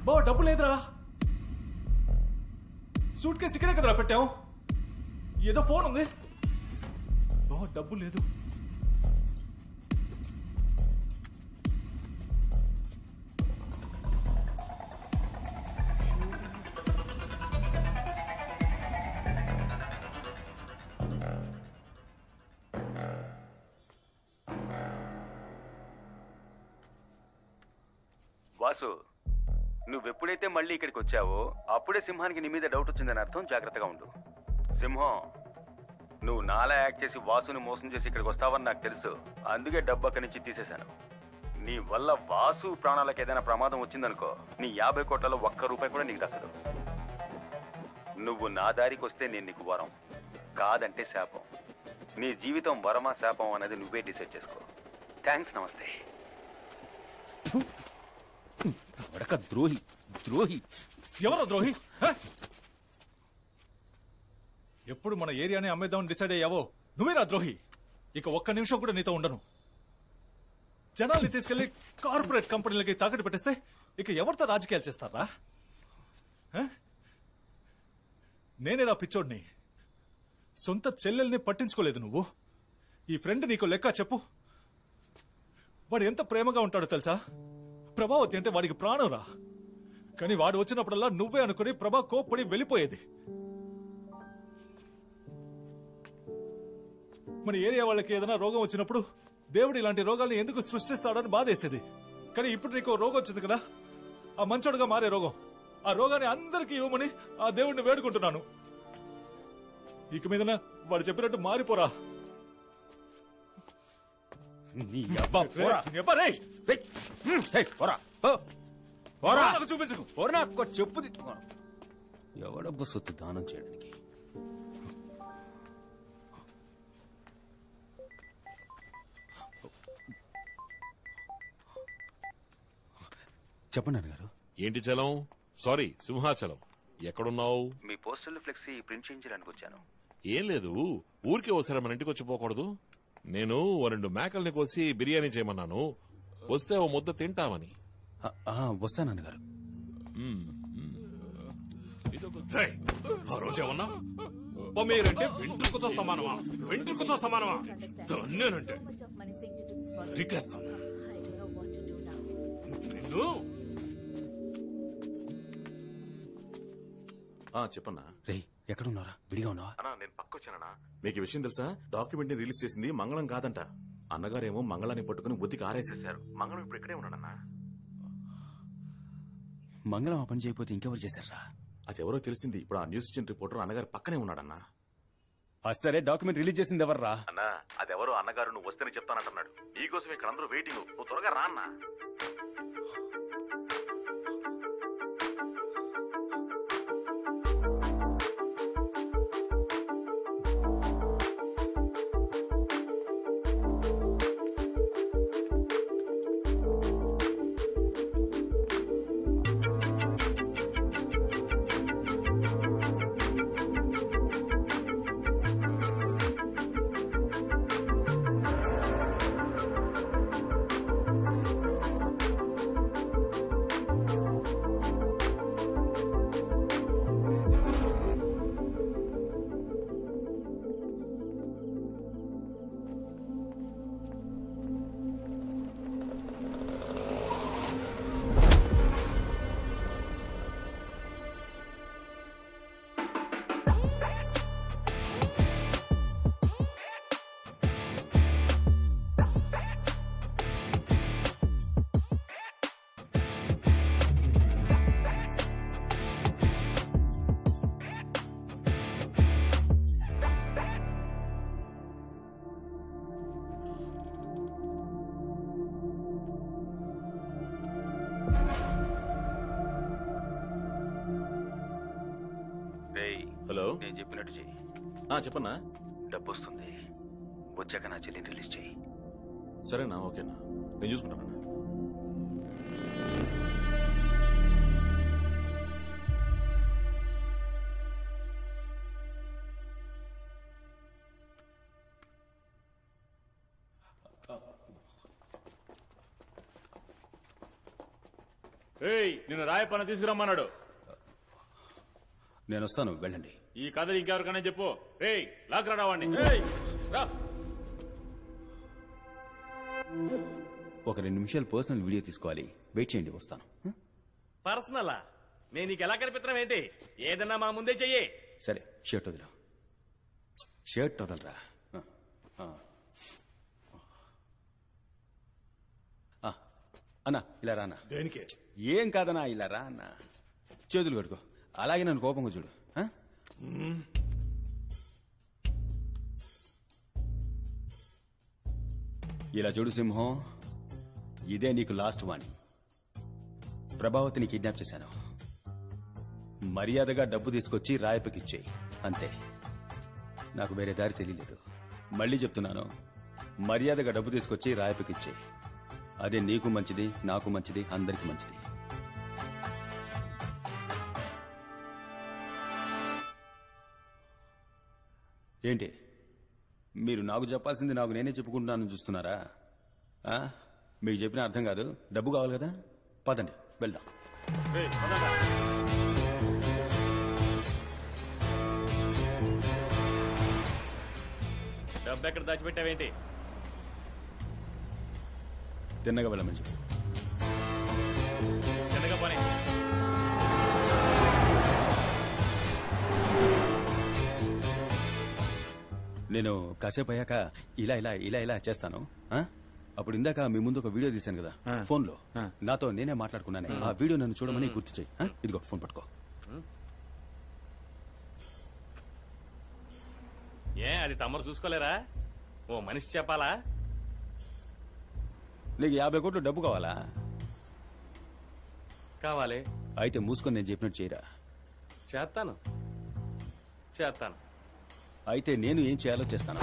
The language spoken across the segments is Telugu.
బావ డబ్బు లేదురా. సూట్ కేసు ఇక్కడే కదరా పెట్టాం. ఏదో ఫోన్ ఉంది. బావ డబ్బు లేదు. వాసు, నువ్వెప్పుడైతే మళ్ళీ ఇక్కడికి వచ్చావో అప్పుడే సింహానికి నీ మీద డౌట్ వచ్చిందని అర్థం. జాగ్రత్తగా ఉండు. సింహం, నువ్వు నాలా యాక్ట్ చేసి వాసుని మోసం చేసి ఇక్కడికి వస్తావని నాకు తెలుసు. అందుకే డబ్బు అక్కడి నుంచి తీసేశాను. నీ వల్ల వాసు ప్రాణాలకు ఏదైనా ప్రమాదం వచ్చిందనుకో, నీ 50 కోట్లలో ₹1 కూడా నీకు దక్కదు. నువ్వు నా దారికి వస్తే నేను నీకు వరం, కాదంటే శాపం. నీ జీవితం వరమా శాపం అనేది నువ్వే డిసైడ్ చేసుకో. థ్యాంక్స్, నమస్తే. ద్రోహి ద్రోహి. ఎవరో ద్రోహి? ఎప్పుడు మన ఏరియాని అమ్మేద్దామని డిసైడ్ అయ్యావో నువ్వేరా ద్రోహి. ఇక ఒక్క నిమిషం కూడా నీతో ఉండను. జనాల్ని తీసుకెళ్లి కార్పొరేట్ కంపెనీలకి తాకట్టు పెట్టేస్తే ఇక ఎవరితో రాజకీయాలు చేస్తారా? నేనేరా పిచ్చోడ్ని. సొంత చెల్లెల్ని పట్టించుకోలేదు నువ్వు. ఈ ఫ్రెండ్ నీకు లెక్క చెప్పు. వాడు ఎంత ప్రేమగా ఉంటాడో తెలుసా? ప్రభావతి అంటే వాడికి ప్రాణం రా. కానీ వాడు వచ్చినప్పుడల్లా నువ్వే అనుకుని ప్రభా కోప్పడి వెళ్ళిపోయేది. మన ఏరియా వాళ్ళకి ఏదైనా రోగం వచ్చినప్పుడు దేవుడు ఇలాంటి రోగాల్ని ఎందుకు సృష్టిస్తాడని బాధేసేది. కానీ ఇప్పుడు నీకు రోగం వచ్చింది కదా, ఆ మంచోడుగా మారే రోగం. ఆ రోగాన్ని అందరికీ ఇవ్వమని ఆ దేవుడిని వేడుకుంటున్నాను. ఇక మీదన వాడు చెప్పినట్టు మారిపోరా. చూపించకు. చెప్పు. ఎవడబ్బు సొత్తు దానం చేయడానికి? చెప్పండి అన్నగారు. ఏంటి చలం? సారీ, సింహాచలం. ఎక్కడున్నావు? మీ పోస్టల్ ఫ్లెక్సీ ప్రింట్ చేయించడానికి వచ్చాను. ఏం లేదు, ఊరికే ఒకసారి మన ఇంటికి వచ్చిపోకూడదు? నేను 2 మేకల్ని కోసి బిర్యానీ చేయమన్నాను. వస్తే ఓ ముద్ద తింటామని. వస్తానన్నగారు. ఆ రోజేమన్నా మీరంటే వెంట్రుకతో సమానమా? వెంట్రుకతో సమానమా? నేనంటే రిక్కేస్తాను నిన్ను. చెప్పన్నా. రే, ఎక్కడున్నారా? విడిగా ఉన్నావా? అన్నా, నేను పక్కొచ్చానన్నా. మీకు విషయం తెలుసా? డాక్యుమెంట్ ని రిలీజ్ చేసింది మంగళం కాదంట. అన్నగారేమో మంగళాన్ని పట్టుకుని బుద్ధికి ఆరేసేశారు. మంగళం ఇప్పుడు ఇక్కడే ఉన్నాడన్నా. మంగళం ఆ పని చేయకపోతే ఇంకెవరు చేశారా? అదెవరో తెలిసింది. ఇప్పుడు ఆ న్యూస్ ఇచ్చిన రిపోర్టర్ అన్నగారు పక్కనే ఉన్నాడన్నా. సరే, డాక్యుమెంట్ రిలీజ్ చేసింది ఎవర్రా? అన్నా, అదెవరో అన్నగారు నువ్వు వస్తేనే చెప్తానంటున్నాడు. నీకోసం ఇక్కడ అందరూ వెయిటింగ్. నువ్వు త్వరగా రా అన్నా. హలో, నేను చెప్పినట్టు చెయ్యి. చెప్పన్నా. డబ్బు వస్తుంది. వచ్చాక నా చెల్లిని రిలీజ్ చెయ్యి. సరేనా? ఓకేనా, నేను చూసుకుంటానన్నా. నిన్ను రాయపన్న తీసుకురమ్మన్నాడు. నేను వస్తాను, వెళ్ళండి. ఈ కథ ఇంకెవరికైనా చెప్పు. లాక్ రావాడిని. ఒక 2 నిమిషాలు పర్సనల్ వీడియో తీసుకోవాలి. వెయిట్ చేయండి, వస్తాను. పర్సనలా? నేను నీకు ఎలా కనిపిస్తున్నాం ఏంటి? ఏదన్నా మా ముందే చెయ్యి. సరే, షర్ట్ వదిలా. షర్ట్ వదలరా. అన్నా ఇలా రా అన్న. దేనికి? ఏం కాదన్నా, ఇలా రా అన్న. చేతులు కడుకో. అలాగే నన్ను కోపంగా చూడు. ఇలా చూడు సింహం, ఇదే నీకు లాస్ట్ వార్నింగ్. ప్రభావతిని కిడ్నాప్ చేశాను. మర్యాదగా డబ్బు తీసుకొచ్చి రాయపకిచ్చేయి, అంతే. నాకు వేరే దారి తెలియలేదు. మళ్ళీ చెప్తున్నాను, మర్యాదగా డబ్బు తీసుకొచ్చి రాయపకిచ్చేయి. అదే నీకు మంచిది, నాకు మంచిది, అందరికీ మంచిది. ఏంటి మీరు నాకు చెప్పాల్సింది నాకు నేనే చెప్పుకుంటున్నానని చూస్తున్నారా? మీకు చెప్పిన అర్థం కాదు. డబ్బు కావాలి కదా, పదండి వెళ్దాం. డబ్బు ఎక్కడ దాచిపెట్టావేంటి? తిన్నగా వెళ్ళమని చెప్పు. చిన్నగా పని. నేను కాసేపు అయ్యాక ఇలా ఇలా ఇలా ఇలా చేస్తాను. అప్పుడు ఇందాక మీ ముందు ఒక వీడియో తీశాను కదా ఫోన్లో, నాతో నేనే మాట్లాడుకున్నాను. ఆ వీడియో నన్ను చూడమని గుర్తు చేయి. ఇదిగో ఫోన్ పట్టుకో. అది తమరు చూసుకోలేరా? ఓ మనిషి చెప్పాలా? నీకు 50 కోట్లు డబ్బు కావాలా? కావాలి. అయితే మూసుకొని నేను చెప్పినట్టు చేయరా. చేస్తాను. అయితే నేను ఏం చేయాలో చేస్తాను.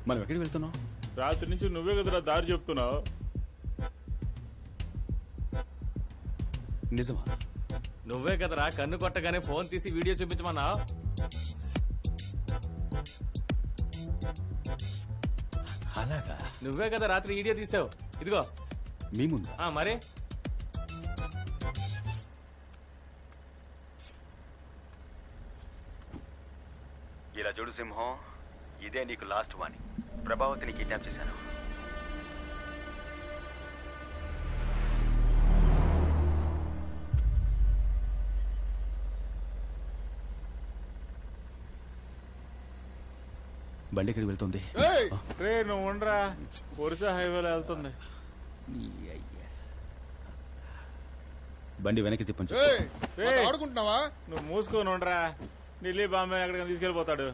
మనం ఎక్కడికి వెళ్తున్నావు? రాత్రి నుంచి నువ్వే కదరా దారి చెప్తున్నావు. నిజమా? నువ్వే కదరా కన్ను కొట్టగానే ఫోన్ తీసి వీడియో చూపించమన్నా. అలాగా? నువ్వే కదా రాత్రి వీడియో తీసావు. ఇదిగో మీ ముందు. మరి ఇలా చూడు సింహం, ఇదే నీకు లాస్ట్ వార్నింగ్. ప్రభావతిని కిడ్నాప్ చేశాను. బండి ఎక్కడికి వెళ్తుంది? నువ్వు ఉండరా, ఒరిసా హైవేలో వెళ్తుంది. బండి వెనక్కి తిప్పండి. ఆడుకుంటున్నావా? నువ్వు మూసుకొని ఉండరా. ఢిల్లీ బాంబే ఎక్కడికైనా తీసుకెళ్లిపోతాడు.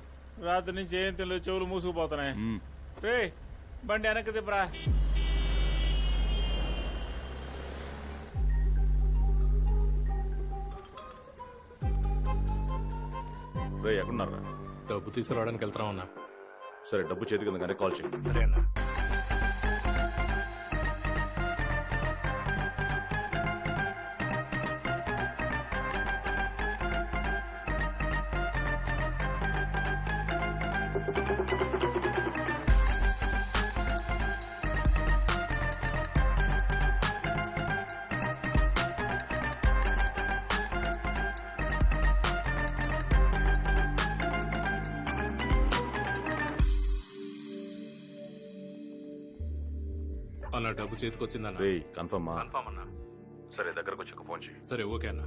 రాత్రి నుంచి ఏం తెలియదు, చెవులు మూసుకుపోతున్నాయి. రే బండి వెనక్కి తిప్పరా. రే ఎక్కడున్నారా? డబ్బు తీసుకురావడానికి వెళ్తామన్నా. సరే, డబ్బు చేతికి ఉందగానే కాల్ చేయి. సరే అన్నా. అన్న డబ్బు చేతికి వచ్చిందన్న. రే కన్ఫర్మ్ అన్నా. సరే, దగ్గరకు వచ్చి ఫోన్ చేయి. సరే ఓకే అన్న.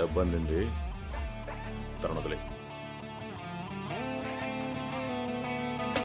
డబ్బు అందింది, తరుణ్ వదిలే